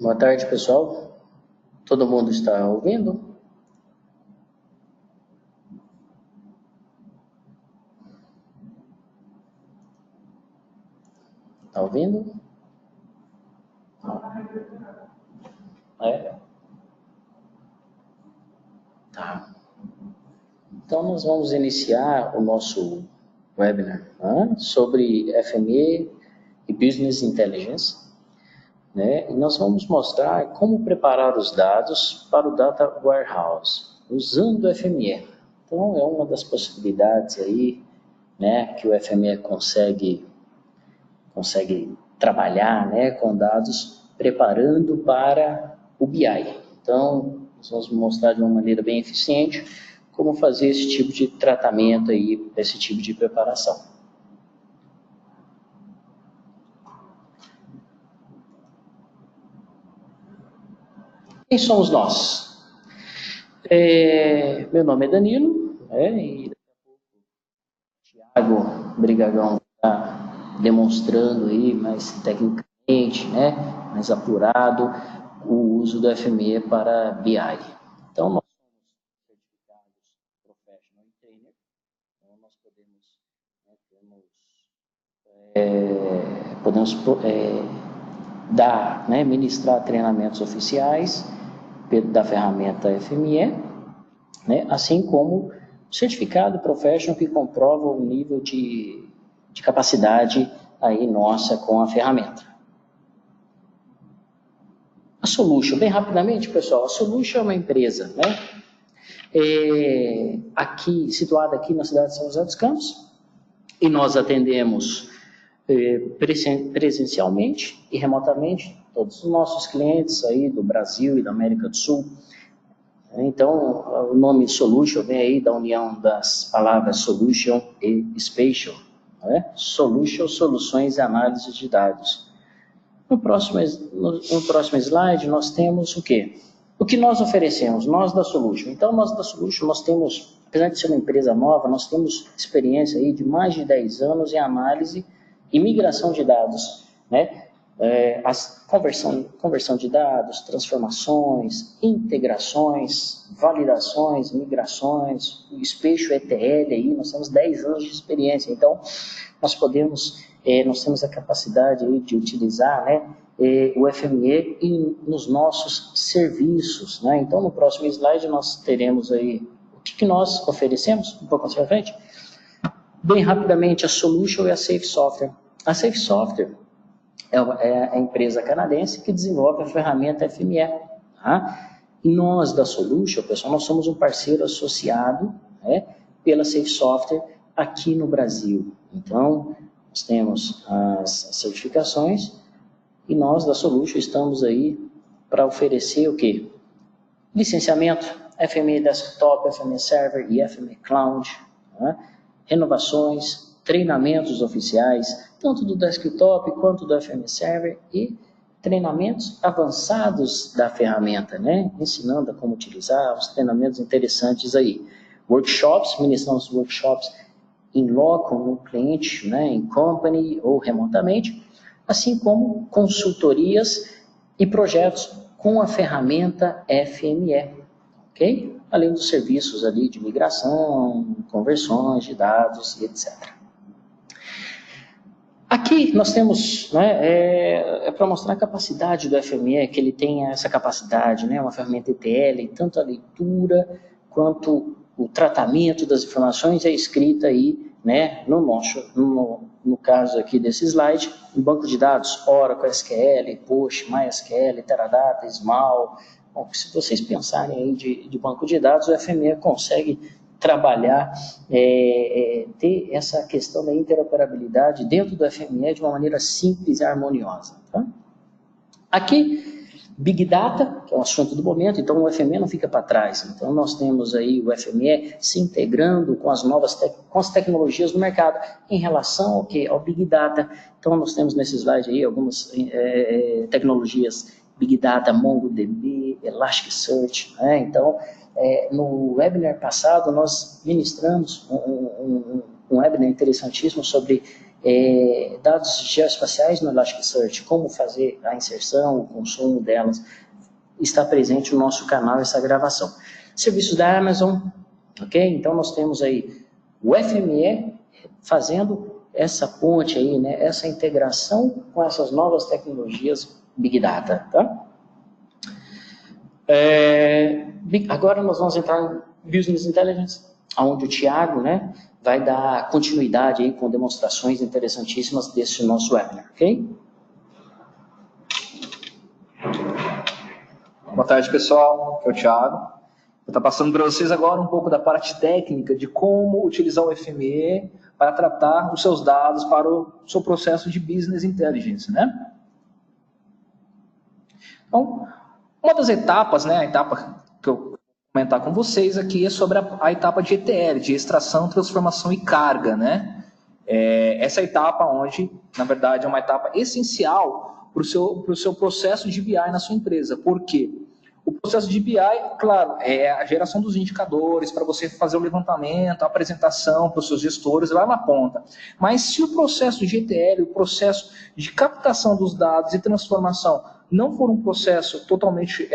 Boa tarde, pessoal. Todo mundo está ouvindo? Está ouvindo? É? Tá. Então, nós vamos iniciar o nosso webinar sobre FME e Business Intelligence. Né? E nós vamos mostrar como preparar os dados para o Data Warehouse, usando o FME. Então, é uma das possibilidades aí, né, que o FME consegue trabalhar, né, com dados, preparando para o BI. Então, nós vamos mostrar de uma maneira bem eficiente como fazer esse tipo de tratamento aí, esse tipo de preparação. Quem somos nós? Meu nome é Danilo, e o Thiago Brigagão está demonstrando aí mais tecnicamente, né, mais apurado, o uso do FME para BI. Então, nós somos certificados Professional Trainer, então nós podemos dar, né, ministrar treinamentos oficiais da ferramenta FME, né, assim como certificado professional que comprova o nível de capacidade aí nossa com a ferramenta. A Solution, bem rapidamente, pessoal, a Solution é uma empresa, né, situada aqui na cidade de São José dos Campos, e nós atendemos presencialmente e remotamente todos os nossos clientes aí do Brasil e da América do Sul. Então, o nome Solution vem aí da união das palavras Solution e Spatial, né? Solution, soluções e análise de dados. No próximo slide, nós temos o quê? O que nós oferecemos, nós da Solution. Então, nós da Solution, nós temos, apesar de ser uma empresa nova, nós temos experiência aí de mais de 10 anos em análise e migração de dados, né? Conversão de dados, transformações, integrações, validações, migrações, o Spatial ETL aí, nós temos 10 anos de experiência. Então, nós temos a capacidade aí de utilizar, né, o FME nos nossos serviços, né? Então, no próximo slide, nós teremos aí o que nós oferecemos, um pouco mais para frente. Bem rapidamente, a Solution e a Safe Software. A Safe Software é a empresa canadense que desenvolve a ferramenta FME. Tá? E nós da Solution, pessoal, nós somos um parceiro associado, né, pela Safe Software aqui no Brasil. Então, nós temos as certificações e nós da Solution estamos aí para oferecer o quê? Licenciamento, FME Desktop, FME Server e FME Cloud, né? Renovações, treinamentos oficiais, tanto do desktop quanto do FME Server e treinamentos avançados da ferramenta, né? Ensinando a como utilizar, os treinamentos interessantes aí. Workshops, ministramos workshops em loco, no cliente, né? Em company ou remotamente, assim como consultorias e projetos com a ferramenta FME, ok? Além dos serviços ali de migração, conversões de dados e etc. Aqui nós temos, né, para mostrar a capacidade do FME, que ele tem essa capacidade, né, uma ferramenta ETL, tanto a leitura quanto o tratamento das informações é escrita aí, né, no caso aqui desse slide, em banco de dados, Oracle, SQL, Post, MySQL, Teradata, Small. Bom, se vocês pensarem aí de banco de dados, o FME consegue trabalhar, ter essa questão da interoperabilidade dentro do FME de uma maneira simples e harmoniosa. Tá? Aqui, Big Data, que é o assunto do momento, então o FME não fica para trás. Então nós temos aí o FME se integrando com com as tecnologias do mercado em relação ao quê? Ao Big Data. Então nós temos nesse slide aí algumas tecnologias Big Data, MongoDB, Elasticsearch, né? Então, no webinar passado, nós ministramos um webinar interessantíssimo sobre dados geoespaciais no Elasticsearch, como fazer a inserção, o consumo delas, está presente no nosso canal essa gravação. Serviços da Amazon, ok? Então nós temos aí o FME fazendo essa ponte aí, né? Essa integração com essas novas tecnologias Big Data, tá? Agora nós vamos entrar em Business Intelligence, onde o Thiago, né, vai dar continuidade aí com demonstrações interessantíssimas desse nosso webinar, ok? Boa tarde, pessoal. Aqui é o Thiago. Vou estar passando para vocês agora um pouco da parte técnica de como utilizar o FME para tratar os seus dados para o seu processo de Business Intelligence, né? Então, uma das etapas, né, a etapa que eu vou comentar com vocês aqui é sobre a etapa de ETL, de extração, transformação e carga, né? Essa etapa onde, na verdade, é uma etapa essencial para o seu processo de BI na sua empresa. Por quê? O processo de BI, claro, é a geração dos indicadores para você fazer o levantamento, a apresentação para os seus gestores lá na ponta. Mas se o processo de ETL, o processo de captação dos dados e transformação não for um processo totalmente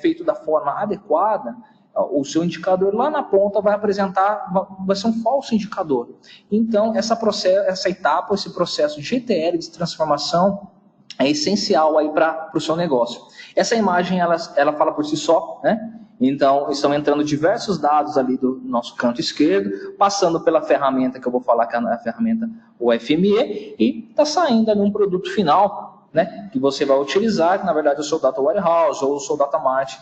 feito da forma adequada, o seu indicador lá na ponta vai ser um falso indicador. Então, essa etapa, esse processo de ETL, de transformação, é essencial aí para o seu negócio. Essa imagem, ela fala por si só, né? Então, estão entrando diversos dados ali do nosso canto esquerdo, passando pela ferramenta que eu vou falar, que é a ferramenta FME, e está saindo ali um produto final, né? Que você vai utilizar, que na verdade é o seu Data Warehouse ou o seu Data Mart,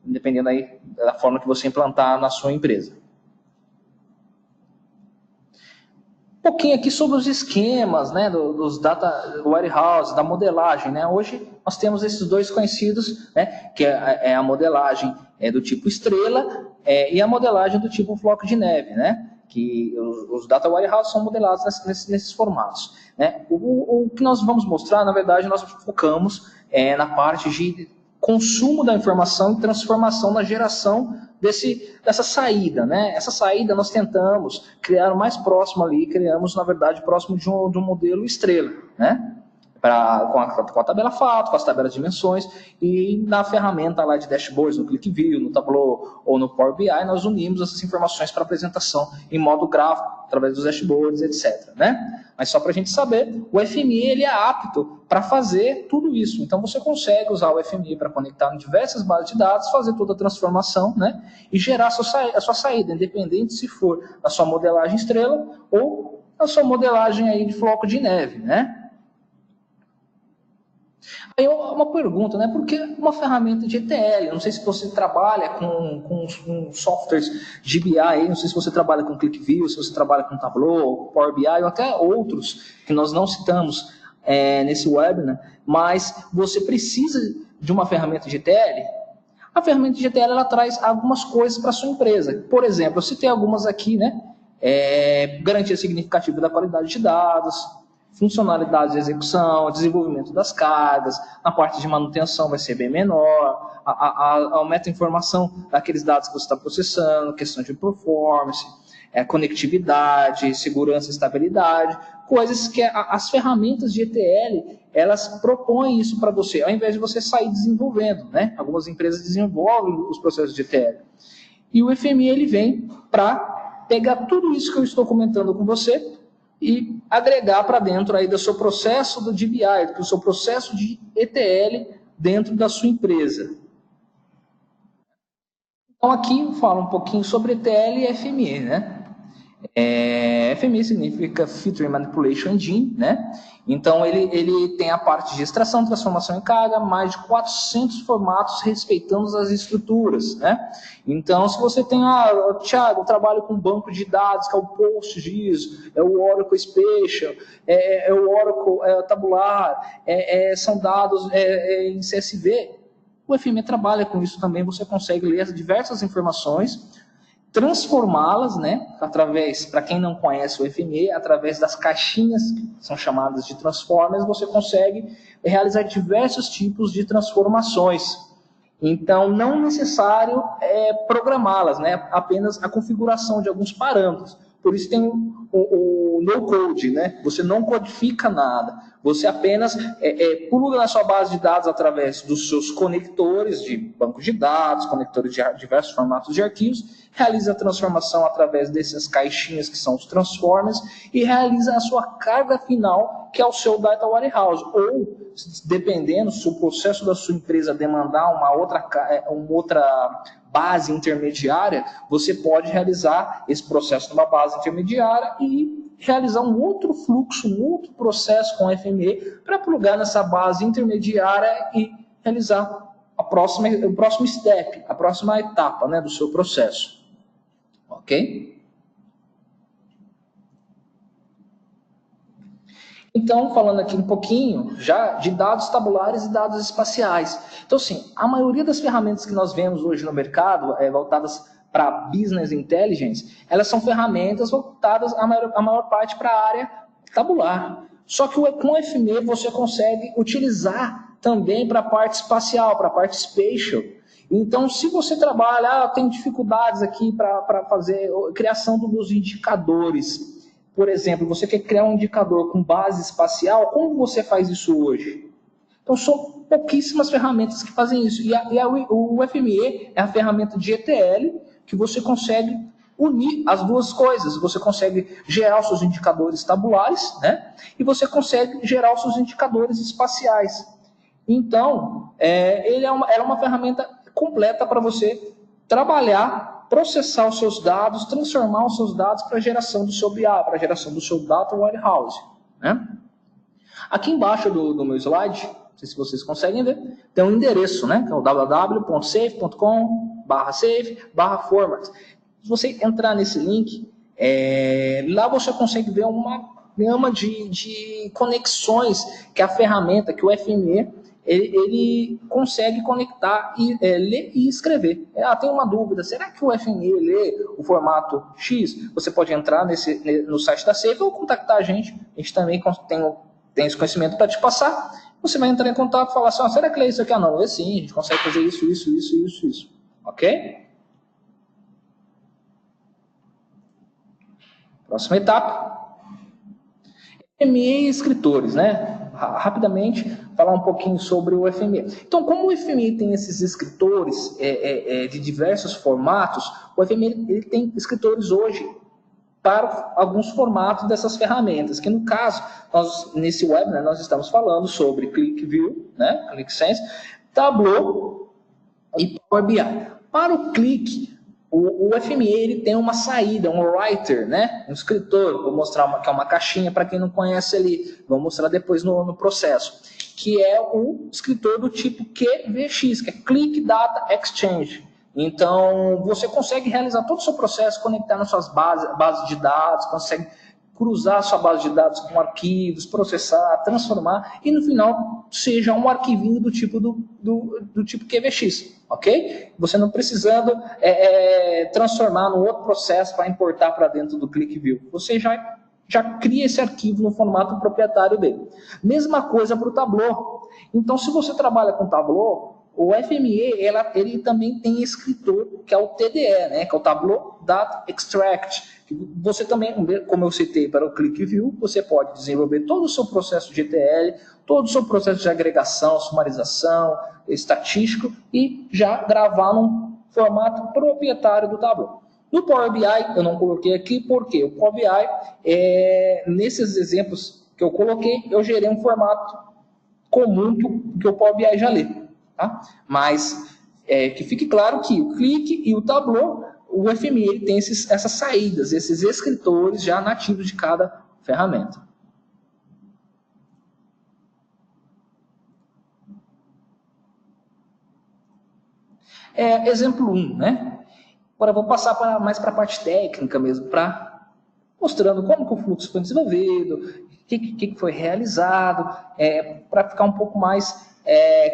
dependendo aí da forma que você implantar na sua empresa. Um pouquinho aqui sobre os esquemas, né, dos Data Warehouse, da modelagem, né? Hoje nós temos esses dois conhecidos, né, que é a modelagem do tipo estrela e a modelagem do tipo floco de neve, né? Que os Data Warehouse são modelados nesses formatos, né? O que nós vamos mostrar, na verdade, nós focamos na parte de consumo da informação e transformação na geração dessa saída, né? Essa saída nós tentamos criar o mais próximo ali, criamos, na verdade, próximo de um modelo estrela, né? Com a tabela fato, com as tabelas de dimensões, e na ferramenta lá de dashboards, no ClickView, no Tableau ou no Power BI, nós unimos essas informações para apresentação em modo gráfico, através dos dashboards, etc. Né? Mas só para a gente saber, o FME ele é apto para fazer tudo isso. Então você consegue usar o FME para conectar em diversas bases de dados, fazer toda a transformação, né? E gerar a sua saída, independente se for a sua modelagem estrela ou a sua modelagem aí de floco de neve, né? Aí uma pergunta, né? Por que uma ferramenta de ETL? Não sei se você trabalha com softwares de BI, não sei se você trabalha com ClickView, se você trabalha com Tableau, Power BI, ou até outros que nós não citamos nesse webinar, mas você precisa de uma ferramenta de ETL? A ferramenta de ETL ela traz algumas coisas para a sua empresa. Por exemplo, eu citei algumas aqui, né? Garantia significativa da qualidade de dados, funcionalidades de execução, desenvolvimento das cargas, na parte de manutenção vai ser bem menor, aumenta a informação daqueles dados que você está processando, questão de performance, conectividade, segurança e estabilidade, coisas que as ferramentas de ETL, elas propõem isso para você, ao invés de você sair desenvolvendo, né? Algumas empresas desenvolvem os processos de ETL. E o FME ele vem para pegar tudo isso que eu estou comentando com você e agregar para dentro aí do seu processo do DBI, do seu processo de ETL dentro da sua empresa. Então aqui eu falo um pouquinho sobre ETL e FME, né? FME significa Feature Manipulation Engine, né? Então ele tem a parte de extração, transformação e carga, mais de 400 formatos respeitando as estruturas, né? Então se você tem, Thiago, eu trabalho com banco de dados, que é o PostGIS, é o Oracle Spatial, é o Oracle tabular, são dados em CSV, o FME trabalha com isso também, você consegue ler diversas informações, transformá-las, né, através, para quem não conhece o FME, através das caixinhas, que são chamadas de transformers, você consegue realizar diversos tipos de transformações. Então, não necessário programá-las, né, apenas a configuração de alguns parâmetros. Por isso tem o no code, né? Você não codifica nada. Você apenas pluga na sua base de dados através dos seus conectores de banco de dados, conectores de diversos formatos de arquivos, realiza a transformação através dessas caixinhas que são os transformers e realiza a sua carga final, que é o seu data warehouse. Ou, dependendo, se o processo da sua empresa demandar uma outra base intermediária, você pode realizar esse processo numa base intermediária e realizar um outro fluxo, um outro processo com FME para plugar nessa base intermediária e realizar o próximo step, a próxima etapa, né, do seu processo. Ok? Então, falando aqui um pouquinho já de dados tabulares e dados espaciais. Então, assim, a maioria das ferramentas que nós vemos hoje no mercado, voltadas para Business Intelligence, elas são ferramentas voltadas, a maior parte, para a área tabular. Só que com o FME você consegue utilizar também para a parte espacial, para a parte spatial. Então, se você trabalha, tem dificuldades aqui para fazer a criação dos indicadores. Por exemplo, você quer criar um indicador com base espacial, como você faz isso hoje? Então, são pouquíssimas ferramentas que fazem isso. O FME é a ferramenta de ETL que você consegue unir as duas coisas. Você consegue gerar os seus indicadores tabulares, né? E você consegue gerar os seus indicadores espaciais. Então, ela é uma ferramenta completa para você trabalhar, processar os seus dados, transformar os seus dados para a geração do seu BI, para a geração do seu Data Warehouse, né? Aqui embaixo do meu slide, não sei se vocês conseguem ver, tem um endereço, né? Que é o www.safe.com/safe/format. Se você entrar nesse link, lá você consegue ver uma gama de conexões que a ferramenta, que o FME, ele consegue conectar e ler e escrever. Tem uma dúvida, será que o FME lê o formato X? Você pode entrar no site da Safe ou contactar a gente também tem esse conhecimento para te passar. Você vai entrar em contato e falar assim, será que lê isso aqui? Não, lê sim, a gente consegue fazer isso. Ok? Próxima etapa. FME e escritores, né? Rapidamente, falar um pouquinho sobre o FME. Então, como o FME tem esses escritores de diversos formatos, o FME ele tem escritores hoje para alguns formatos dessas ferramentas, que no caso, nesse webinar, nós estamos falando sobre ClickView, né? ClickSense, Tableau e Power BI. Para o Click, o FME ele tem uma saída, um writer, né? Um escritor. Vou mostrar que é uma caixinha para quem não conhece ali. Vou mostrar depois no processo. Que é o escritor do tipo QVX, que é Click Data Exchange. Então, você consegue realizar todo o seu processo, conectar nas suas bases de dados, consegue cruzar a sua base de dados com arquivos, processar, transformar, e no final seja um arquivinho do tipo do tipo QVX, ok? Você não precisando transformar num outro processo para importar para dentro do ClickView. Você já cria esse arquivo no formato proprietário dele. Mesma coisa para o Tableau. Então, se você trabalha com Tableau, o FME ele também tem escritor, que é o TDE, né? Que é o Tableau Data Extract. Você também, como eu citei para o ClickView, você pode desenvolver todo o seu processo de ETL, todo o seu processo de agregação, sumarização, estatístico e já gravar num formato proprietário do Tableau. No Power BI, eu não coloquei aqui, porque o Power BI, nesses exemplos que eu coloquei, eu gerei um formato comum que o Power BI já lê. Tá? Mas que fique claro que o Click e o Tableau, o FME ele tem essas saídas, esses escritores já nativos de cada ferramenta. Exemplo 1, né? Agora vou passar mais para a parte técnica mesmo, mostrando como que o fluxo foi desenvolvido, o que foi realizado, para ficar um pouco mais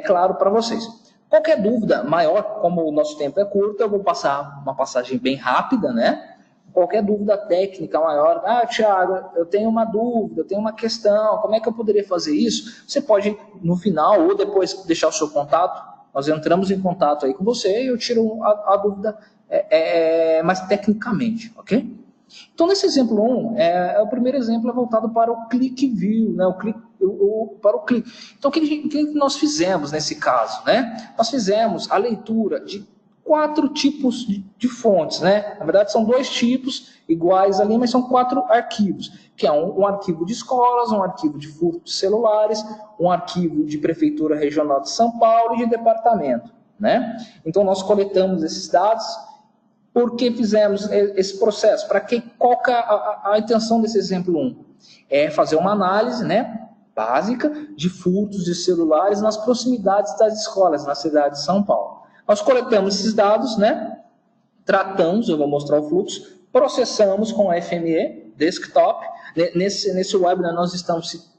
claro para vocês. Qualquer dúvida maior, como o nosso tempo é curto, eu vou passar uma passagem bem rápida, né? Qualquer dúvida técnica maior, Thiago, eu tenho uma dúvida, eu tenho uma questão, como é que eu poderia fazer isso? Você pode, no final, ou depois deixar o seu contato, nós entramos em contato aí com você e eu tiro a dúvida mais tecnicamente, ok? Então, nesse exemplo 1, o primeiro exemplo é voltado para o click view, né? Para o clique. Então, o que nós fizemos nesse caso? Né? Nós fizemos a leitura de 4 tipos de fontes. Né? Na verdade, são 2 tipos iguais ali, mas são 4 arquivos, que é um arquivo de escolas, um arquivo de furto de celulares, um arquivo de Prefeitura Regional de São Paulo e de departamento. Né? Então, nós coletamos esses dados. Por que fizemos esse processo? Qual que é a intenção desse exemplo 1? É fazer uma análise, né, básica de furtos de celulares nas proximidades das escolas, na cidade de São Paulo. Nós coletamos esses dados, né, tratamos, eu vou mostrar o fluxo, processamos com FME Desktop. Nesse webinar nós estamos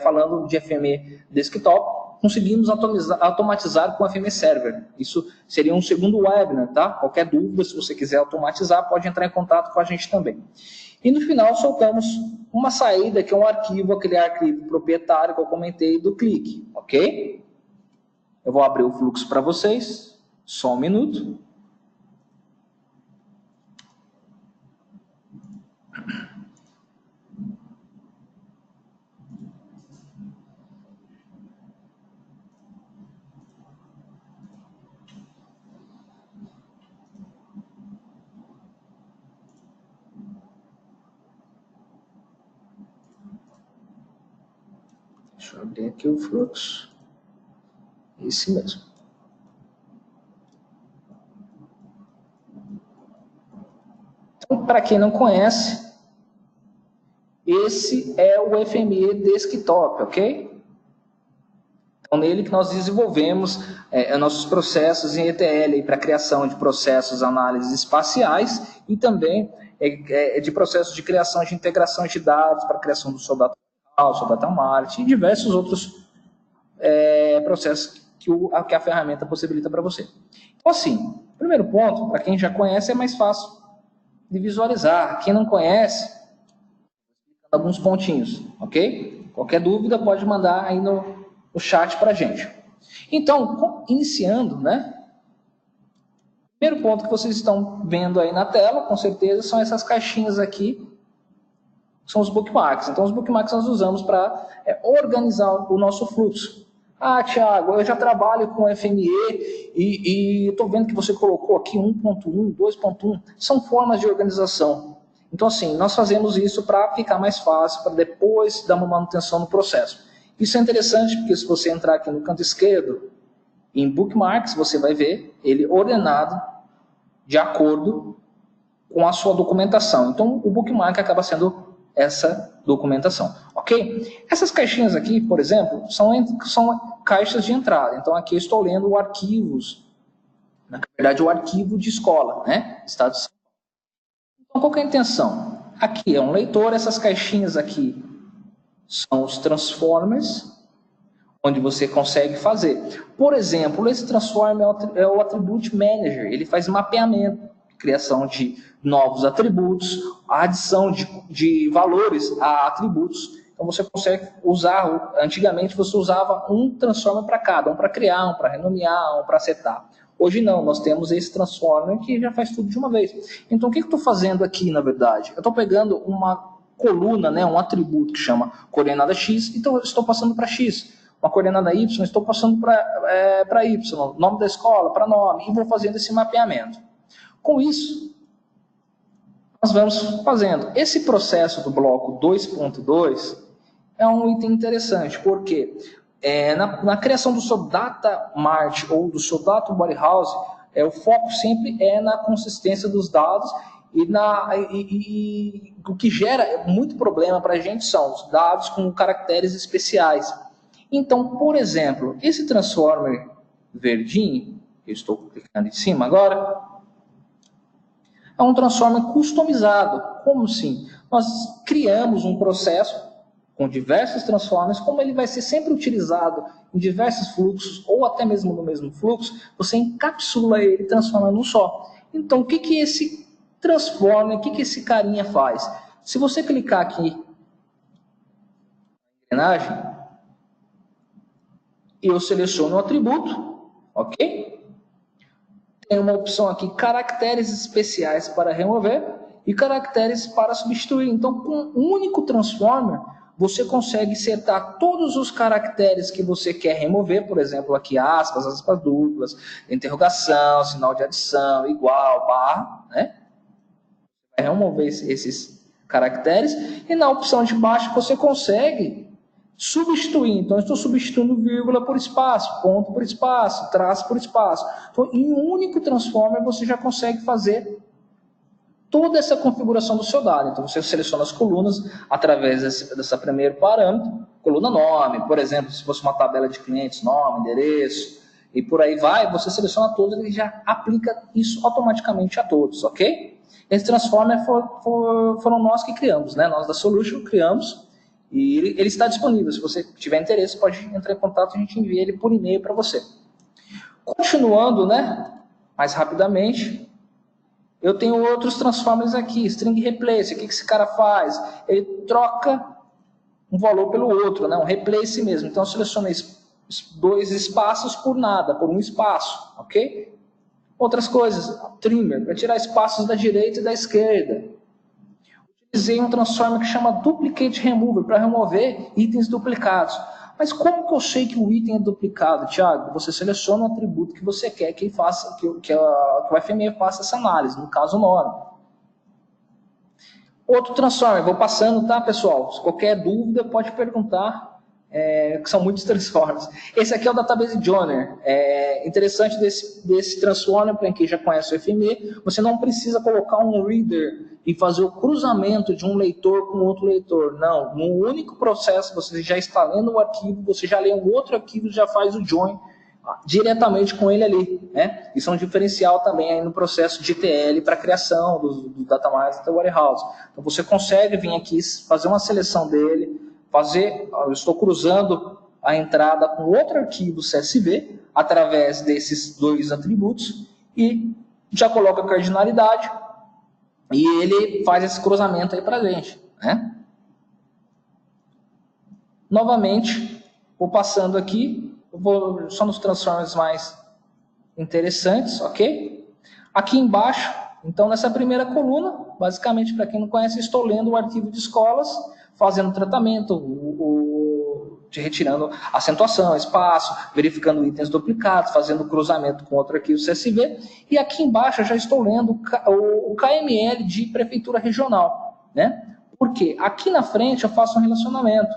falando de FME Desktop. Conseguimos automatizar com o FME Server. Isso seria um segundo webinar, tá? Qualquer dúvida, se você quiser automatizar, pode entrar em contato com a gente também. E no final soltamos uma saída, que é um arquivo, aquele arquivo proprietário que eu comentei do clique, ok? Eu vou abrir o fluxo para vocês, só um minuto. Deixa eu abrir aqui o fluxo. Esse mesmo. Então, para quem não conhece, esse é o FME Desktop, ok? Então, nele que nós desenvolvemos nossos processos em ETL para criação de processos, análises espaciais e também de processos de criação de integração de dados para a criação do seu Data Mart e diversos outros processos que a ferramenta possibilita para você. Então, assim, primeiro ponto, para quem já conhece, é mais fácil de visualizar. Quem não conhece, alguns pontinhos, ok? Qualquer dúvida pode mandar aí no chat para a gente. Então, iniciando, né? Primeiro ponto que vocês estão vendo aí na tela, com certeza, são essas caixinhas aqui, são os bookmarks. Então, os bookmarks nós usamos para organizar o nosso fluxo. Ah, Thiago, eu já trabalho com FME e estou vendo que você colocou aqui 1.1, 2.1. São formas de organização. Então, assim, nós fazemos isso para ficar mais fácil, para depois dar uma manutenção no processo. Isso é interessante porque se você entrar aqui no canto esquerdo, em Bookmarks, você vai ver ele ordenado de acordo com a sua documentação. Então, o Bookmark acaba sendo essa documentação, ok? Essas caixinhas aqui, por exemplo, são caixas de entrada. Então, aqui eu estou lendo arquivos, na verdade, o arquivo de escola, né? Estado de São Paulo. Então, qual que é a intenção? Aqui é um leitor, essas caixinhas aqui são os transformers, onde você consegue fazer. Por exemplo, esse transformer é o Attribute Manager, ele faz mapeamento, criação de novos atributos, a adição de valores a atributos. Então você consegue usar, antigamente você usava um transformer para cada, um para criar, um para renomear, um para setar. Hoje não, nós temos esse transformer que já faz tudo de uma vez. Então o que eu estou fazendo aqui, na verdade? Eu estou pegando uma coluna, né, um atributo que chama coordenada X, então eu estou passando para X. Uma coordenada Y, estou passando para Y. Nome da escola, para nome, e vou fazendo esse mapeamento. Com isso, nós vamos fazendo. Esse processo do bloco 2.2 é um item interessante, porque na criação do seu Data Mart ou do seu Data Warehouse, o foco sempre é na consistência dos dados e o que gera muito problema para a gente são os dados com caracteres especiais. Então, por exemplo, esse transformer verdinho, que eu estou clicando em cima agora, é um transformer customizado. Como assim? Nós criamos um processo com diversos transformers, como ele vai ser sempre utilizado em diversos fluxos, ou até mesmo no mesmo fluxo, você encapsula ele e transforma num só. Então, o que esse transformer, o que esse carinha faz? Se você clicar aqui na engrenagem, eu seleciono o atributo, ok? Tem uma opção aqui, caracteres especiais para remover, e caracteres para substituir. Então, com um único transformer, você consegue setar todos os caracteres que você quer remover, por exemplo, aqui aspas, aspas duplas, interrogação, sinal de adição, igual, barra, né? Vai remover esses caracteres, e na opção de baixo você consegue substituir. Então, eu estou substituindo vírgula por espaço, ponto por espaço, traço por espaço. Então, em um único transformer, você já consegue fazer toda essa configuração do seu dado. Então, você seleciona as colunas através desse primeiro parâmetro, coluna nome, por exemplo, se fosse uma tabela de clientes, nome, endereço, e por aí vai, você seleciona todos e ele já aplica isso automaticamente a todos, ok? Esse transformer foram nós que criamos, né? Nós da Solution criamos, e ele está disponível. Se você tiver interesse, pode entrar em contato e a gente envia ele por e-mail para você. Continuando, né? Mais rapidamente, eu tenho outros transformers aqui, string replace. O que esse cara faz? Ele troca um valor pelo outro, né? Um replace mesmo. Então, eu seleciono dois espaços por nada, por um espaço, ok? Outras coisas, trimmer, para tirar espaços da direita e da esquerda. Utilizei um transformer que chama duplicate remover, para remover itens duplicados. Mas como que eu sei que o item é duplicado, Thiago? Você seleciona o atributo que você quer que o FME faça essa análise, no caso o nome. Outro transformer, vou passando, tá, pessoal? Se qualquer dúvida, pode perguntar, que são muitos transformers. Esse aqui é o Database Joiner. Interessante desse transformer, para quem já conhece o FME, você não precisa colocar um reader e fazer o cruzamento de um leitor com outro leitor. Não, no único processo, você já está lendo o arquivo, você já lê um outro arquivo e já faz o join diretamente com ele ali, né? Isso é um diferencial também aí no processo de ETL para a criação do Data Master Warehouse. Então você consegue vir aqui, fazer uma seleção dele, eu estou cruzando a entrada com outro arquivo CSV através desses dois atributos e já coloca a cardinalidade e ele faz esse cruzamento aí para a gente, né? Novamente, vou passando aqui, eu vou só nos transformers mais interessantes, ok? Aqui embaixo, então nessa primeira coluna, basicamente para quem não conhece, estou lendo o arquivo de escolas, fazendo tratamento, retirando acentuação, espaço, verificando itens duplicados, fazendo cruzamento com outro arquivo CSV. E aqui embaixo eu já estou lendo o KML de prefeitura regional, né? Porque aqui na frente eu faço um relacionamento.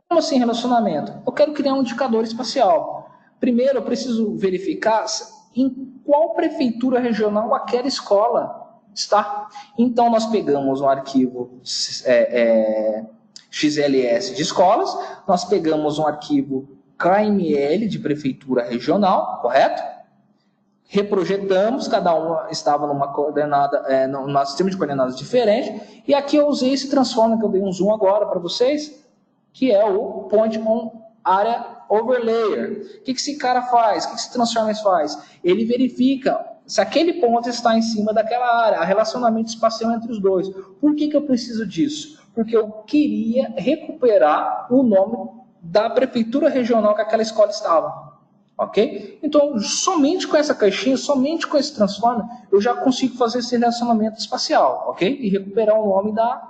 Como assim relacionamento? Eu quero criar um indicador espacial. Primeiro eu preciso verificar em qual prefeitura regional aquela escola está. Então, nós pegamos um arquivo XLS de escolas, nós pegamos um arquivo KML de prefeitura regional, correto? Reprojetamos, cada um estava numa coordenada, num sistema de coordenadas diferente, e aqui eu usei esse transformer que eu dei um zoom agora para vocês, que é o Point on Area Overlayer. O que esse cara faz? O que esse transformer faz? Ele verifica se aquele ponto está em cima daquela área, há relacionamento espacial entre os dois. Por que eu preciso disso? Porque eu queria recuperar o nome da prefeitura regional que aquela escola estava. Ok? Então, somente com essa caixinha, somente com esse transformer, eu já consigo fazer esse relacionamento espacial, ok? E recuperar o nome da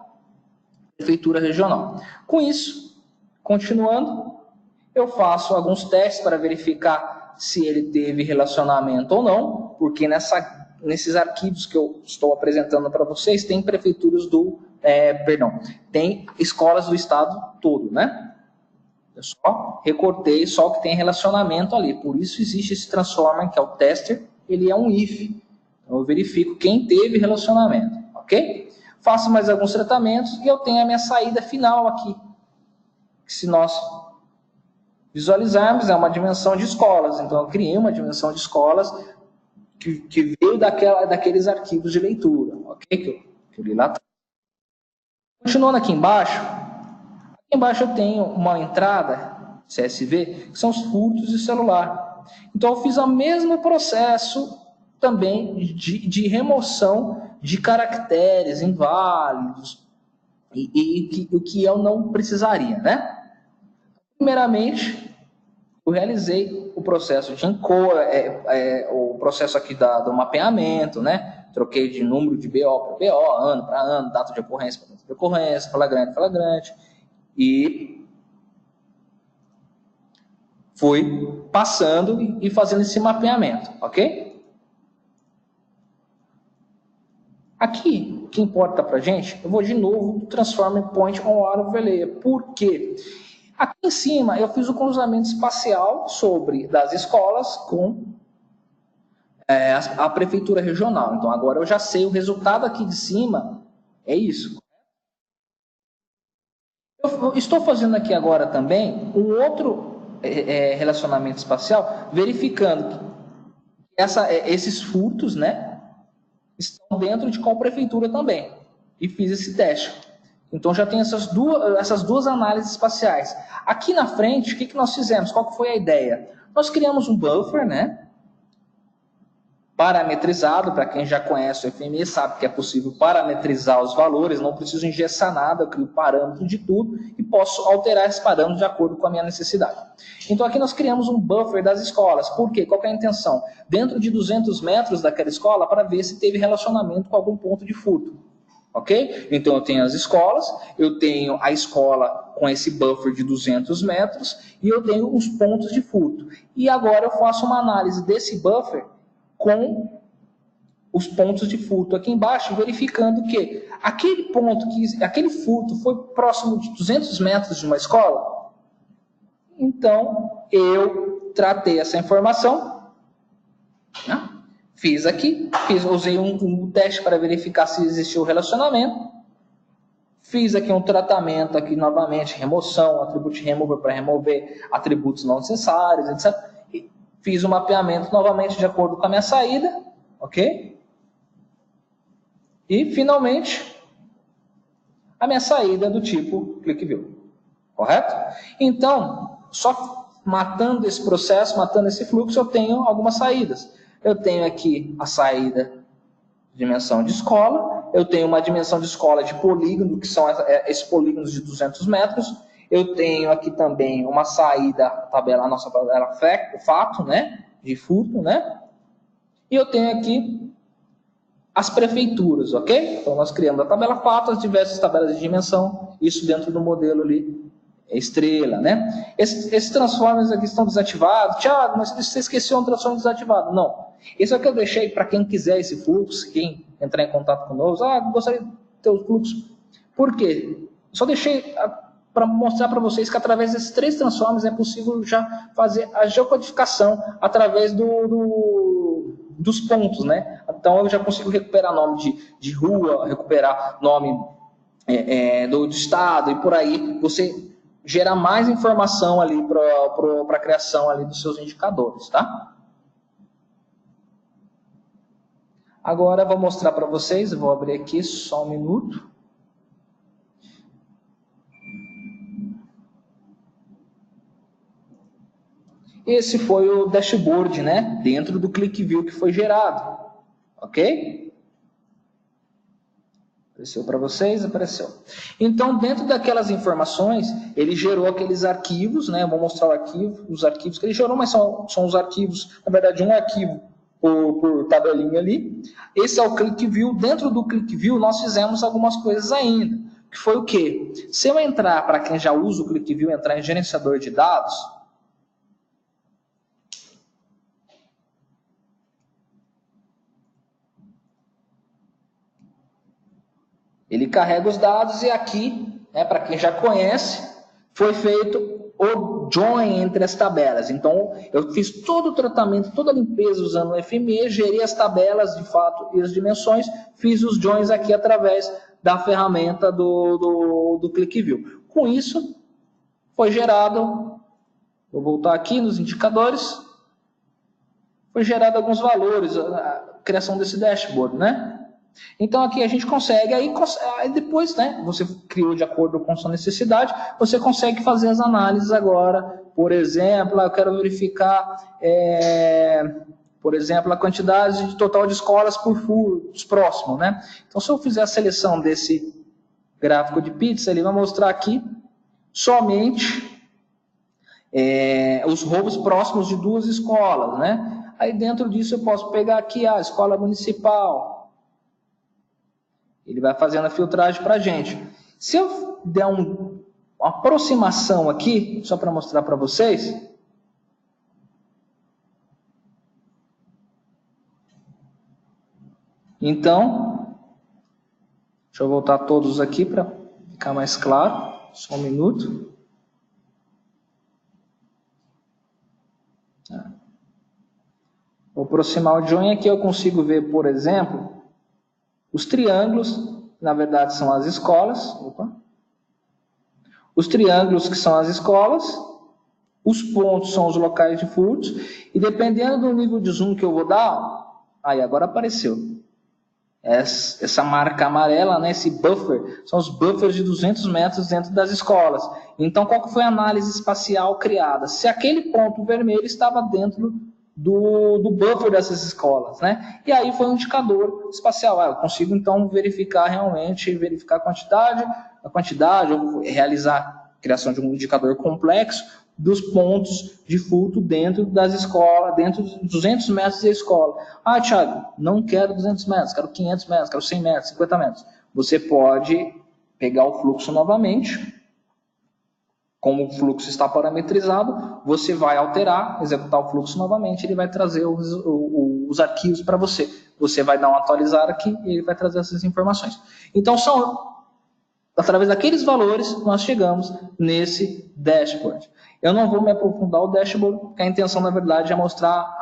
prefeitura regional. Com isso, continuando, eu faço alguns testes para verificar se ele teve relacionamento ou não, porque nesses arquivos que eu estou apresentando para vocês, tem prefeituras tem escolas do estado todo, né? Eu só recortei só o que tem relacionamento ali, por isso existe esse transformer, que é o tester, ele é um if, então eu verifico quem teve relacionamento, ok? Faço mais alguns tratamentos e eu tenho a minha saída final aqui, que se nós visualizarmos, é uma dimensão de escolas. Então, eu criei uma dimensão de escolas que veio daqueles arquivos de leitura, ok? Que eu li lá atrás. Continuando aqui embaixo eu tenho uma entrada CSV, que são os furtos de celular. Então, eu fiz o mesmo processo também de remoção de caracteres inválidos e o que eu não precisaria, né? Primeiramente, eu realizei o processo de o processo aqui do mapeamento, né? Troquei de número de BO para BO, ano para ano, data de ocorrência para data de ocorrência, flagrante, flagrante. E fui passando e fazendo esse mapeamento, ok? Aqui, o que importa para a gente, eu vou de novo do Transforming Point on Overlay. Por quê? Aqui em cima eu fiz o cruzamento espacial das escolas com a prefeitura regional. Então agora eu já sei o resultado aqui de cima, é isso. Eu estou fazendo aqui agora também um outro relacionamento espacial, verificando que esses furtos, né, estão dentro de qual prefeitura também. E fiz esse teste. Então já tem essas duas análises espaciais. Aqui na frente, o que nós fizemos? Qual que foi a ideia? Nós criamos um buffer, né? Parametrizado, para quem já conhece o FME sabe que é possível parametrizar os valores, não preciso engessar nada, eu crio parâmetro de tudo e posso alterar esses parâmetros de acordo com a minha necessidade. Então aqui nós criamos um buffer das escolas. Por quê? Qual que é a intenção? Dentro de 200 metros daquela escola, para ver se teve relacionamento com algum ponto de furto. Ok? Então eu tenho as escolas, eu tenho a escola com esse buffer de 200 metros e eu tenho os pontos de furto. E agora eu faço uma análise desse buffer com os pontos de furto aqui embaixo, verificando que aquele furto foi próximo de 200 metros de uma escola. Então, eu tratei essa informação, né? Fiz aqui, usei um teste para verificar se existiu o relacionamento, fiz aqui um tratamento, aqui novamente, remoção, attribute remover para remover atributos não necessários, etc. Fiz o mapeamento novamente de acordo com a minha saída, ok? E, finalmente, a minha saída do tipo Click View, correto? Então, só matando esse processo, matando esse fluxo, eu tenho algumas saídas. Eu tenho aqui a saída de dimensão de escola, eu tenho uma dimensão de escola de polígono, que são esses polígonos de 200 metros, eu tenho aqui também uma saída, a nossa tabela fato, né, de furto, né? E eu tenho aqui as prefeituras, ok? Então nós criamos a tabela fato, as diversas tabelas de dimensão, isso dentro do modelo ali, estrela, né? Esses transformers aqui estão desativados. Thiago, mas você esqueceu um transformer desativado. Não. Isso aqui eu deixei para quem quiser esse fluxo, quem entrar em contato conosco. Gostaria de ter o fluxo. Por quê? Só deixei para mostrar para vocês que através desses 3 transformers é possível já fazer a geocodificação através dos pontos, né? Então eu já consigo recuperar nome de rua, recuperar nome do estado e por aí você gerar mais informação ali para a criação ali dos seus indicadores, tá? Agora eu vou mostrar para vocês, eu vou abrir aqui só um minuto. Esse foi o dashboard, né? Dentro do ClickView que foi gerado. Ok? Apareceu para vocês? Apareceu. Então, dentro daquelas informações, ele gerou aqueles arquivos, né? Eu vou mostrar os arquivos que ele gerou, mas são os arquivos, na verdade, um arquivo por tabelinha ali. Esse é o ClickView. Dentro do ClickView, nós fizemos algumas coisas ainda. Que foi o quê? Se eu entrar, para quem já usa o ClickView, entrar em gerenciador de dados, ele carrega os dados e aqui, né, para quem já conhece, foi feito o join entre as tabelas. Então, eu fiz todo o tratamento, toda a limpeza usando o FME, gerei as tabelas de fato e as dimensões, fiz os joins aqui através da ferramenta do ClickView. Com isso, foi gerado, vou voltar aqui nos indicadores, foi gerado alguns valores, a criação desse dashboard, né? Então aqui a gente consegue, aí depois, né, você criou de acordo com a sua necessidade, você consegue fazer as análises agora. Por exemplo, eu quero verificar, por exemplo, a quantidade de total de escolas por furtos próximo, né? Então se eu fizer a seleção desse gráfico de pizza, ele vai mostrar aqui somente os roubos próximos de 2 escolas, né? Aí dentro disso eu posso pegar aqui a escola municipal, Ele vai fazendo a filtragem para a gente. Se eu der uma aproximação aqui, só para mostrar para vocês. Então, deixa eu voltar todos aqui para ficar mais claro. Só um minuto. Vou aproximar o join aqui, eu consigo ver, por exemplo, os triângulos, na verdade são as escolas. Opa. Os triângulos que são as escolas, os pontos são os locais de furtos, e dependendo do nível de zoom que eu vou dar, aí agora apareceu. Essa marca amarela, né, esse buffer, são os buffers de 200 metros dentro das escolas. Então, qual que foi a análise espacial criada? Se aquele ponto vermelho estava dentro do buffer dessas escolas, né? E aí foi um indicador espacial. Eu consigo, então, verificar a quantidade, ou realizar a criação de um indicador complexo dos pontos de furto dentro das escolas, dentro de 200 metros da escola. Ah, Thiago, não quero 200 metros, quero 500 metros, quero 100 metros, 50 metros. Você pode pegar o fluxo novamente. Como o fluxo está parametrizado, você vai alterar, executar o fluxo novamente, ele vai trazer os arquivos para você. Você vai dar um atualizar aqui e ele vai trazer essas informações. Então, através daqueles valores, nós chegamos nesse dashboard. Eu não vou me aprofundar o dashboard, porque a intenção, na verdade, é mostrar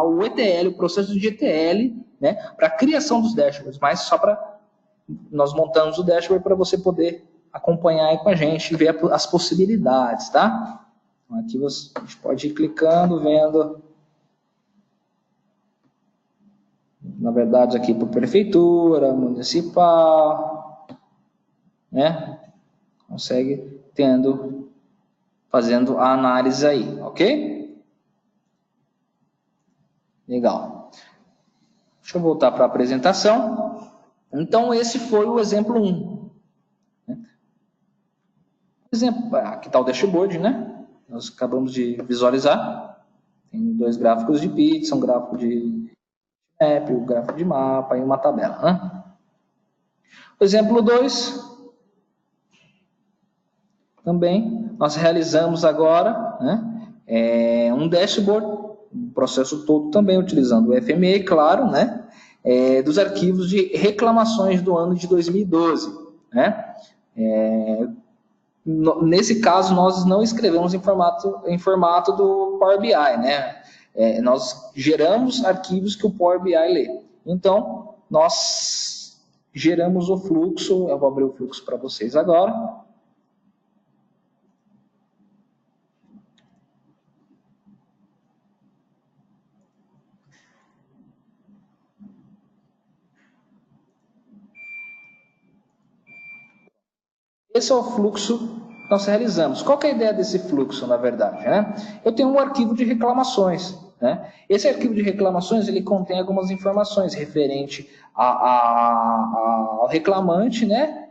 o ETL, o processo de ETL, né, para a criação dos dashboards, mas só para nós montamos o dashboard para você poder acompanhar aí com a gente e ver as possibilidades, tá? Então, aqui a gente pode ir clicando, vendo. Na verdade, aqui por prefeitura, municipal, né? Consegue fazendo a análise aí, ok? Legal. Deixa eu voltar para a apresentação. Então, esse foi o exemplo 1. Exemplo, aqui está o dashboard, né? Nós acabamos de visualizar. Tem 2 gráficos de pizza, um gráfico de map, um gráfico de mapa e uma tabela, né? O exemplo 2, também, nós realizamos agora, né, um dashboard, um processo todo também utilizando o FME, claro, né? Dos arquivos de reclamações do ano de 2012, né? Nesse caso, nós não escrevemos em formato do Power BI, né? Nós geramos arquivos que o Power BI lê. Então, nós geramos o fluxo. Eu vou abrir o fluxo para vocês agora. Esse é o fluxo que nós realizamos. Qual que é a ideia desse fluxo, na verdade, né? Eu tenho um arquivo de reclamações, né? Esse arquivo de reclamações, ele contém algumas informações referente ao reclamante, né?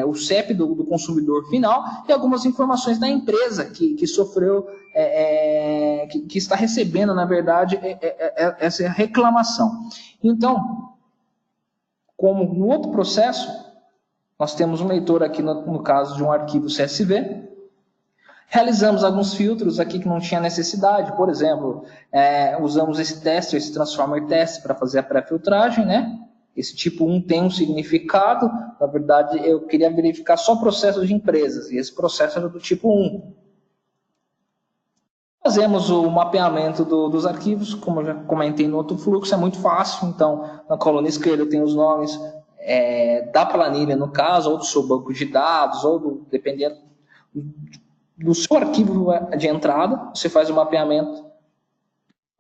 O CEP do consumidor final e algumas informações da empresa que sofreu, que está recebendo, na verdade, essa reclamação. Então, como no outro processo, nós temos um leitor aqui no caso de um arquivo CSV. Realizamos alguns filtros aqui que não tinha necessidade. Por exemplo, usamos esse teste, esse transformer test para fazer a pré-filtragem, né? Esse tipo 1 tem um significado. Na verdade, eu queria verificar só processos de empresas. E esse processo era do tipo 1. Fazemos o mapeamento dos arquivos. Como eu já comentei no outro fluxo, é muito fácil. Então, na coluna esquerda tem os nomes da planilha, no caso, ou do seu banco de dados, ou dependendo do seu arquivo de entrada, você faz o mapeamento.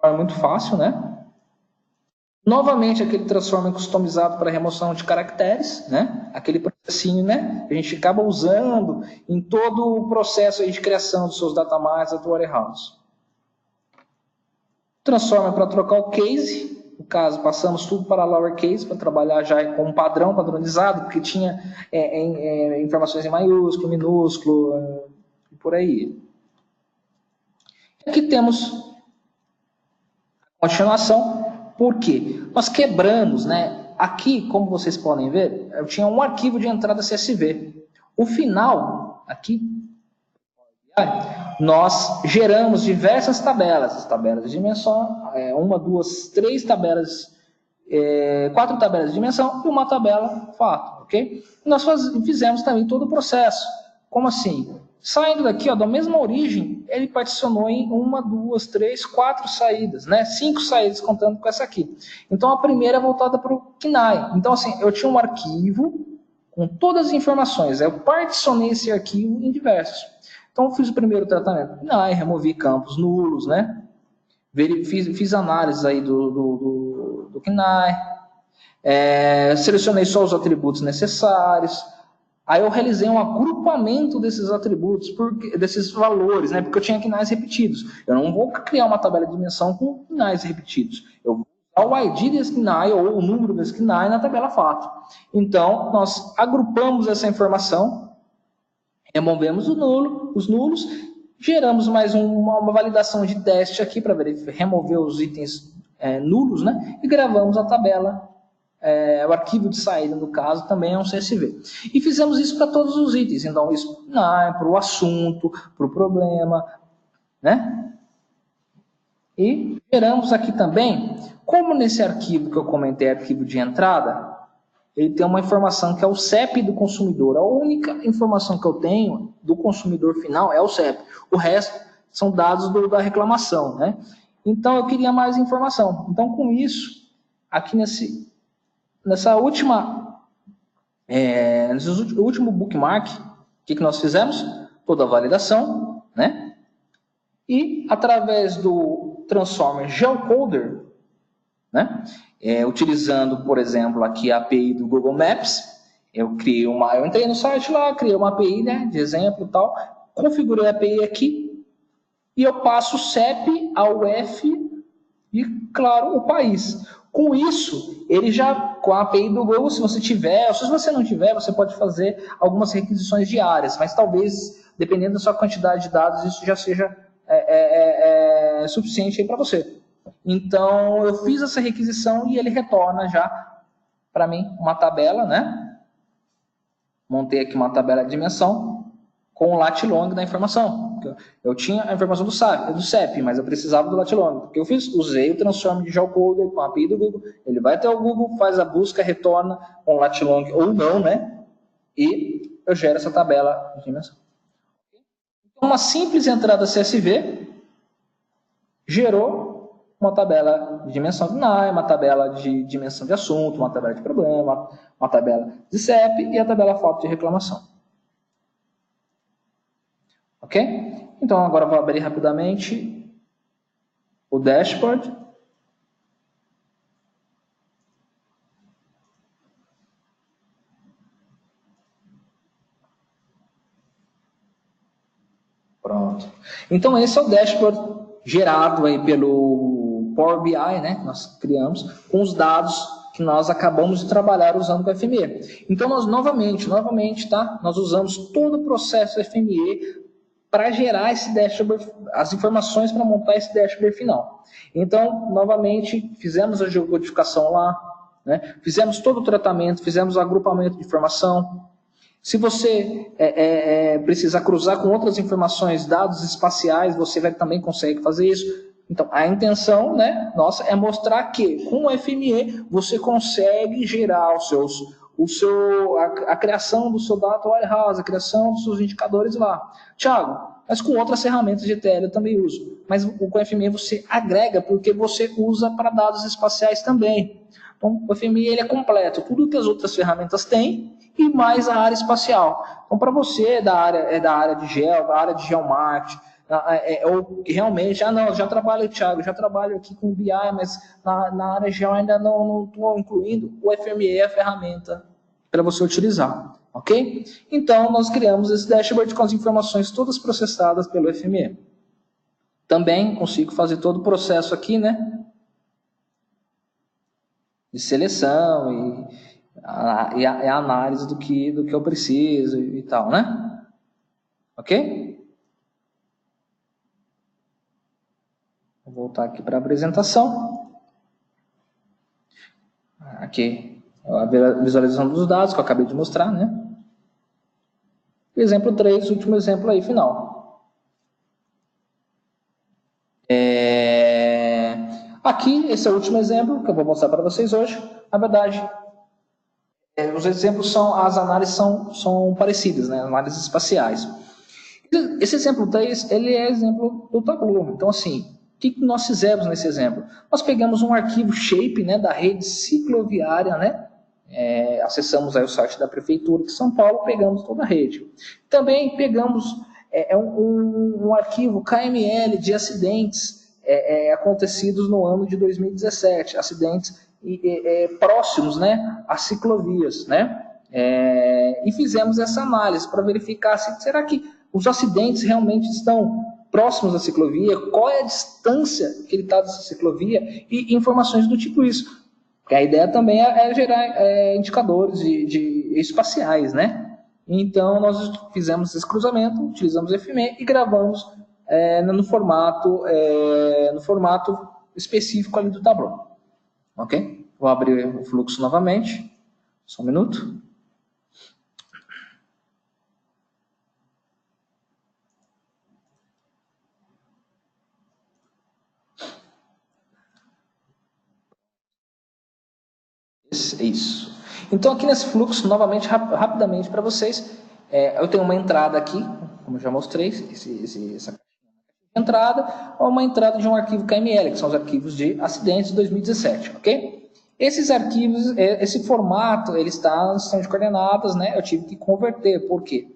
É muito fácil, né? Novamente, aquele transformer customizado para remoção de caracteres, né? Aquele processinho, né? Que a gente acaba usando em todo o processo aí de criação dos seus datamares do warehouse. Transformer para trocar o case. No caso, passamos tudo para lowercase, para trabalhar já com um padrão padronizado, porque tinha informações em maiúsculo, minúsculo, e por aí. Aqui temos a continuação, porque nós quebramos, né, aqui, como vocês podem ver, eu tinha um arquivo de entrada CSV. O final, aqui, nós geramos diversas tabelas, as tabelas de dimensão, 1, 2, 3 tabelas, 4 tabelas de dimensão e uma tabela fato, ok? Nós fizemos também todo o processo. Como assim? Saindo daqui, ó, da mesma origem, ele particionou em 1, 2, 3, 4 saídas, né? 5 saídas contando com essa aqui. Então a primeira é voltada para o KNAI. Então assim, eu tinha um arquivo com todas as informações, eu particionei esse arquivo em diversos. Então eu fiz o primeiro tratamento KNAI, removi campos nulos, né? Fiz análise aí do KNAI, selecionei só os atributos necessários. Aí eu realizei um agrupamento desses atributos, desses valores, né? Porque eu tinha KNAIs repetidos. Eu não vou criar uma tabela de dimensão com KNAIs repetidos. Eu vou usar o ID desse KNAI ou o número desse KNAI na tabela fato. Então, nós agrupamos essa informação, removemos os nulos, geramos mais uma validação de teste aqui para remover os itens nulos, né? E gravamos a tabela. O arquivo de saída, no caso, também é um CSV. E fizemos isso para todos os itens. Então, isso para o assunto, para o problema, né? E geramos aqui também, como nesse arquivo que eu comentei, arquivo de entrada, ele tem uma informação que é o CEP do consumidor. A única informação que eu tenho do consumidor final é o CEP. O resto são dados da reclamação, né? Então, eu queria mais informação. Então, com isso, aqui nesse último bookmark, o que nós fizemos? Toda a validação, né? E através do Transformer Geocoder, né? Utilizando, por exemplo, aqui a API do Google Maps, eu entrei no site lá, criei uma API, né, de exemplo e tal, configurei a API aqui e eu passo o CEP, a UF e, claro, o país. Com isso, ele já, com a API do Google, se você tiver, ou se você não tiver, você pode fazer algumas requisições diárias, mas talvez, dependendo da sua quantidade de dados, isso já seja suficiente para você. Então, eu fiz essa requisição e ele retorna já para mim uma tabela, né? Montei aqui uma tabela de dimensão com o lat-long da informação. Eu tinha a informação do CEP, mas eu precisava do lat-long. O que eu fiz? Usei o transform de geocoder com a API do Google. Ele vai até o Google, faz a busca, retorna com lat-long ou não, né? E eu gero essa tabela de dimensão. Então, uma simples entrada CSV gerou uma tabela de dimensão de KNAI, uma tabela de dimensão de assunto, uma tabela de problema, uma tabela de CEP e a tabela foto de reclamação. Ok? Então, agora eu vou abrir rapidamente o dashboard. Pronto. Então, esse é o dashboard gerado aí pelo Power BI, né, que nós criamos, com os dados que nós acabamos de trabalhar usando o FME. Então, nós novamente, tá? Nós usamos todo o processo FME para gerar esse dashboard, as informações para montar esse dashboard final. Então, novamente, fizemos a geocodificação lá, né? Fizemos todo o tratamento, fizemos o agrupamento de informação. Se você precisar cruzar com outras informações, dados espaciais, você também consegue fazer isso. Então, a intenção, né, nossa, é mostrar que com o FME você consegue gerar a criação do seu data warehouse, a criação dos seus indicadores lá. Tiago, mas com outras ferramentas de ETL eu também uso. Mas com o FME você agrega porque você usa para dados espaciais também. Então, o FME ele é completo. Tudo que as outras ferramentas têm e mais a área espacial. Então, para você da área de geo, da área de geomarketing, ou realmente, não, já trabalho, Thiago, já trabalho aqui com BI, mas na área geo ainda não estou incluindo, o FME é a ferramenta para você utilizar, ok? Então, nós criamos esse dashboard com as informações todas processadas pelo FME. Também consigo fazer todo o processo aqui, né? De seleção e a análise do que eu preciso e tal, né? Ok? Vou voltar aqui para a apresentação. Aqui A visualização dos dados que eu acabei de mostrar, né? Exemplo 3, último exemplo aí, final. Aqui, esse é o último exemplo que eu vou mostrar para vocês hoje. Na verdade, os exemplos as análises são parecidas, né? Análises espaciais. Esse exemplo 3, ele é exemplo do Tableau. Então, assim, o que nós fizemos nesse exemplo? Nós pegamos um arquivo shape, né, da rede cicloviária, né? Acessamos aí o site da Prefeitura de São Paulo, pegamos toda a rede. Também pegamos um arquivo KML de acidentes acontecidos no ano de 2017, acidentes próximos, né, às ciclovias, né? E fizemos essa análise para verificar se será que os acidentes realmente estão próximos da ciclovia, qual é a distância que ele está dessa ciclovia e informações do tipo isso. Porque a ideia também é gerar indicadores espaciais, né? Então, nós fizemos esse cruzamento, utilizamos o FME e gravamos no formato específico ali do Tableau. Ok? Vou abrir o fluxo novamente. Só um minuto. Isso. Então, aqui nesse fluxo, novamente, rapidamente para vocês, eu tenho uma entrada aqui, como eu já mostrei, essa caixinha de entrada, ou uma entrada de um arquivo KML, que são os arquivos de acidentes de 2017, ok? Esses arquivos, esse formato, eles são de coordenadas, né? Eu tive que converter, por quê?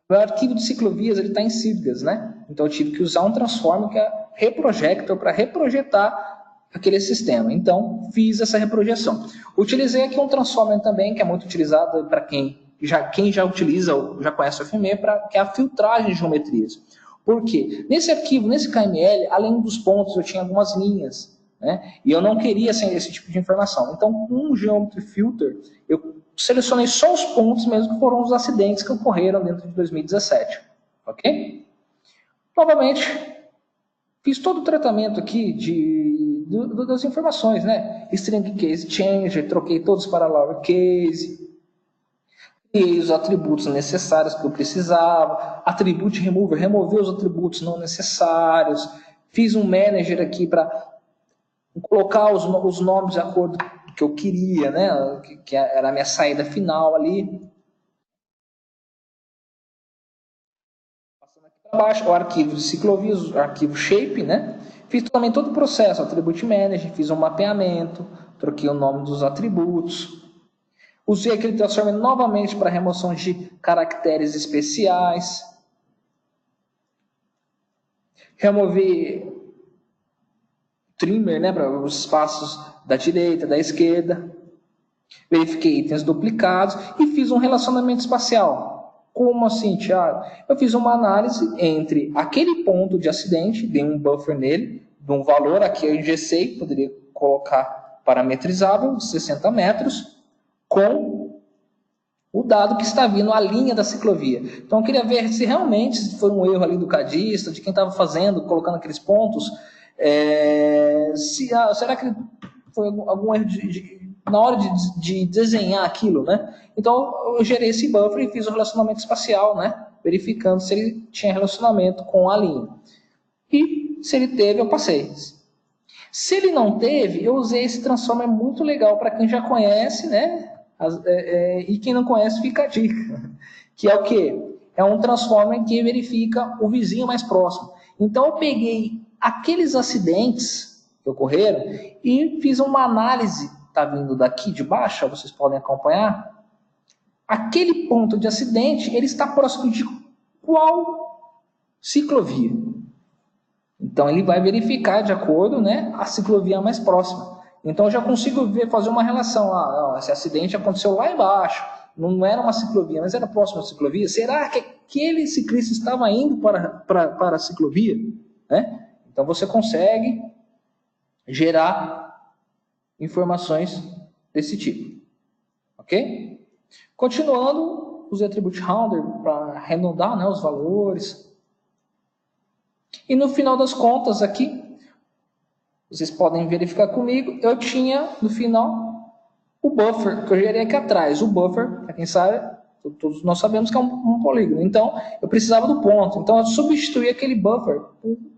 O arquivo de ciclovias, ele está em siglas, né? Então, eu tive que usar um transformer que é reprojector para reprojetar aquele sistema. Então, fiz essa reprojeção. Utilizei aqui um transformer também, que é muito utilizado para quem já utiliza ou já conhece o FME, que é a filtragem de geometrias. Por quê? Nesse arquivo, nesse KML, além dos pontos, eu tinha algumas linhas, né? E eu não queria esse tipo de informação. Então, com o Geometry Filter, eu selecionei só os pontos mesmo que foram os acidentes que ocorreram dentro de 2017. Ok? Novamente, fiz todo o tratamento aqui das informações, né? String case changer, troquei todos para lowercase, criei os atributos necessários que eu precisava, attribute remover, remover os atributos não necessários, fiz um manager aqui para colocar os nomes de acordo com o que eu queria, né? Que era a minha saída final ali. Passando aqui para baixo, o arquivo de ciclovias, o arquivo shape, né? Fiz também todo o processo, Attribute Manager, fiz um mapeamento, troquei o nome dos atributos. Usei aquele transformer novamente para remoção de caracteres especiais. Removi trimmer, né, para os espaços da direita, da esquerda. Verifiquei itens duplicados e fiz um relacionamento espacial. Como assim, Thiago? Eu fiz uma análise entre aquele ponto de acidente, dei um buffer nele, de um valor, aqui eu engessei, poderia colocar parametrizável, de 60 metros, com o dado que está vindo, a linha da ciclovia. Então eu queria ver se realmente foi um erro ali do cadista, de quem estava fazendo, colocando aqueles pontos, será que foi algum erro na hora de desenhar aquilo, né? Então eu gerei esse buffer e fiz o relacionamento espacial, né? Verificando se ele tinha relacionamento com a linha. E se ele teve, eu passei. Se ele não teve, eu usei esse transformer muito legal para quem já conhece, né? E quem não conhece, fica a dica. Que é o quê? É um transformer que verifica o vizinho mais próximo. Então eu peguei aqueles acidentes que ocorreram e fiz uma análise, está vindo daqui de baixo, vocês podem acompanhar. Aquele ponto de acidente, ele está próximo de qual ciclovia? Então ele vai verificar de acordo, né, a ciclovia mais próxima. Então eu já consigo fazer uma relação. Esse acidente aconteceu lá embaixo, não era uma ciclovia, mas era próximo à ciclovia. Será que aquele ciclista estava indo para a ciclovia? Né? Então você consegue gerar informações desse tipo. Ok? Continuando, os attribute rounders para arredondar, né, os valores. E no final das contas aqui, vocês podem verificar comigo, eu tinha no final o buffer que eu gerei aqui atrás. O buffer, para quem sabe, todos nós sabemos que é um polígono. Então, eu precisava do ponto. Então, eu substituí aquele buffer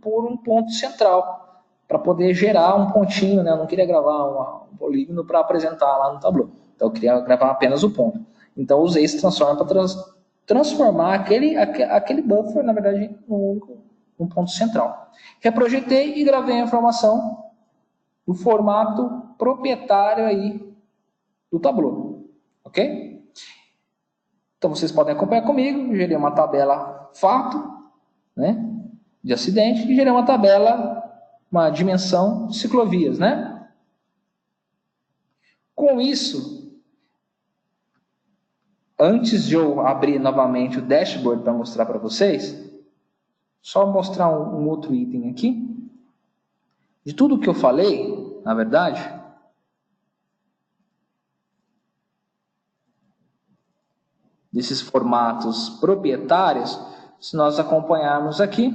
por um ponto central, para poder gerar um pontinho, né? Eu não queria gravar um polígono para apresentar lá no Tableau. Então, eu queria gravar apenas o ponto. Então, eu usei esse transform para transformar aquele buffer, na verdade, num ponto central. Reprojetei e gravei a informação no formato proprietário aí do Tableau. Ok? Então, vocês podem acompanhar comigo. Gerei uma tabela fato, né, de acidente, e gerei uma tabela, uma dimensão de ciclovias, né? Com isso, antes de eu abrir novamente o dashboard para mostrar para vocês, só mostrar um outro item aqui. De tudo que eu falei, na verdade, desses formatos proprietários, se nós acompanharmos aqui,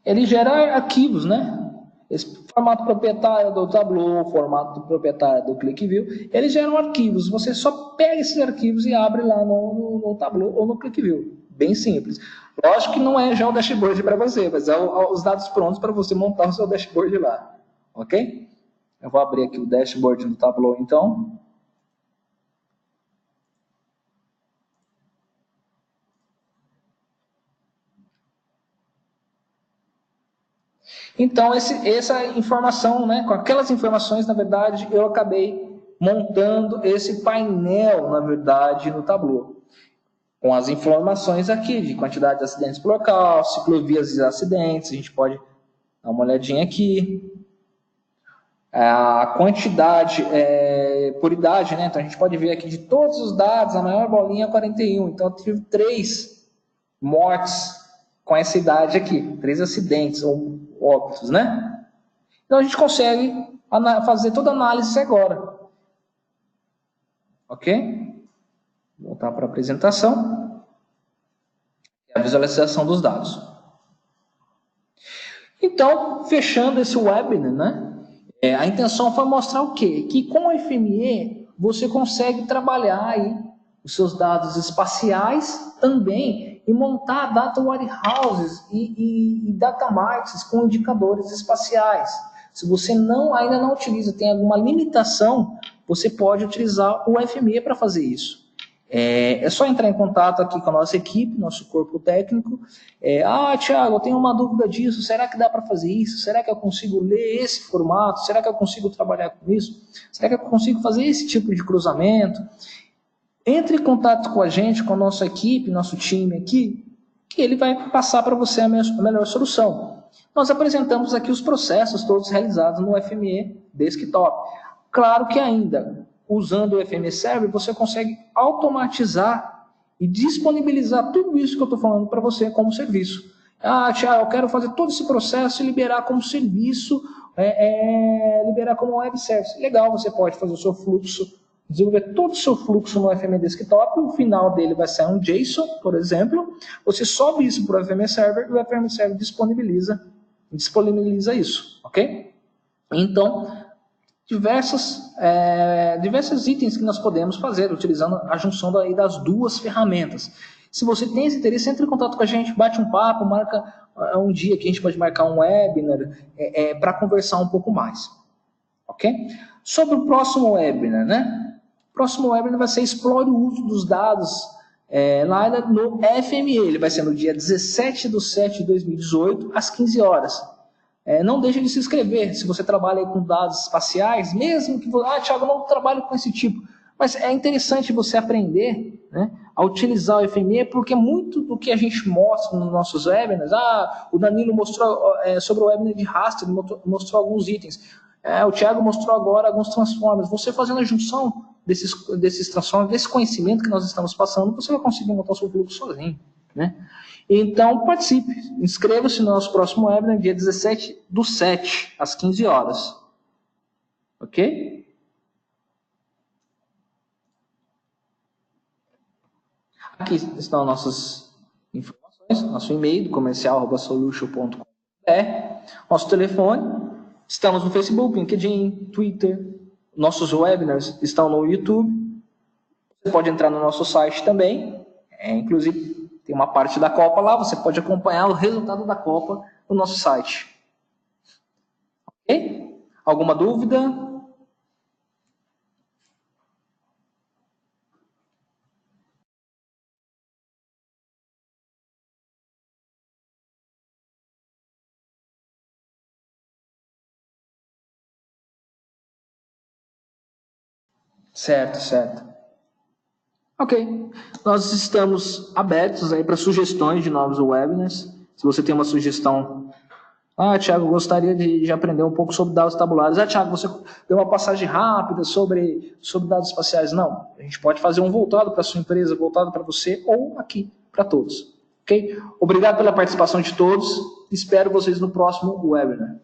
ele gera arquivos, né? Esse formato proprietário do Tableau, formato proprietário do ClickView, eles geram arquivos. Você só pega esses arquivos e abre lá no Tableau ou no ClickView. Bem simples. Lógico que não é já o dashboard para você, mas é os dados prontos para você montar o seu dashboard lá. Ok? Eu vou abrir aqui o dashboard do Tableau, então. Então, essa informação, né, com aquelas informações, na verdade, eu acabei montando esse painel, na verdade, no Tableau. Com as informações aqui, de quantidade de acidentes por local, ciclovias e acidentes, a gente pode dar uma olhadinha aqui. A quantidade por idade, né? Então a gente pode ver aqui de todos os dados, a maior bolinha é 41. Então eu tive 3 mortes com essa idade aqui, 3 acidentes ou óbitos, né? Então a gente consegue fazer toda a análise agora. Ok? Voltar para a apresentação. A visualização dos dados. Então, fechando esse webinar, né? A intenção foi mostrar o quê? Que com o FME você consegue trabalhar aí os seus dados espaciais também e montar data warehouses e data marks com indicadores espaciais. Se você ainda não utiliza, tem alguma limitação, você pode utilizar o FME para fazer isso. É só entrar em contato aqui com a nossa equipe, nosso corpo técnico. Thiago, eu tenho uma dúvida disso, será que dá para fazer isso? Será que eu consigo ler esse formato? Será que eu consigo trabalhar com isso? Será que eu consigo fazer esse tipo de cruzamento? Entre em contato com a gente, com a nossa equipe, nosso time aqui, que ele vai passar para você a melhor solução. Nós apresentamos aqui os processos todos realizados no FME Desktop. Claro que ainda, usando o FME Server, você consegue automatizar e disponibilizar tudo isso que eu estou falando para você como serviço. Thiago, eu quero fazer todo esse processo e liberar como serviço, liberar como web service. Legal, você pode fazer o seu fluxo, desenvolver todo o seu fluxo no FME Desktop, o final dele vai ser um JSON, por exemplo, você sobe isso para o FME Server e o FME Server disponibiliza isso, ok? Então, diversos itens que nós podemos fazer utilizando a junção das duas ferramentas. Se você tem esse interesse, entre em contato com a gente, bate um papo, marca um dia que a gente pode marcar um webinar para conversar um pouco mais. Ok? Sobre o próximo webinar, né? O próximo webinar vai ser explore o uso dos dados lá no FME. Ele vai ser no dia 17/7/2018, às 15 horas. Não deixe de se inscrever se você trabalha com dados espaciais, mesmo que Thiago, eu não trabalho com esse tipo. Mas é interessante você aprender, né, a utilizar o FME, porque muito do que a gente mostra nos nossos webinars, o Danilo mostrou sobre o webinar de raster, mostrou alguns itens. O Thiago mostrou agora alguns transformers. Você fazendo a junção desses transformers, desse conhecimento que nós estamos passando, você vai conseguir montar o seu fluxo sozinho, né? Então, participe. Inscreva-se no nosso próximo webinar, dia 17/7, às 15 horas. Ok? Aqui estão nossas informações, nosso e-mail, comercial@solution.com.br, nosso telefone, Estamos no Facebook, LinkedIn, Twitter. Nossos webinars estão no YouTube. Você pode entrar no nosso site também. Inclusive, tem uma parte da Copa lá. Você pode acompanhar o resultado da Copa no nosso site. Ok? Alguma dúvida? Certo, certo. Ok. Nós estamos abertos aí para sugestões de novos webinars. Se você tem uma sugestão, Thiago, eu gostaria de aprender um pouco sobre dados tabulares. Thiago, você deu uma passagem rápida sobre dados espaciais. Não, a gente pode fazer um voltado para a sua empresa, voltado para você, ou aqui, para todos. Ok? Obrigado pela participação de todos. Espero vocês no próximo webinar.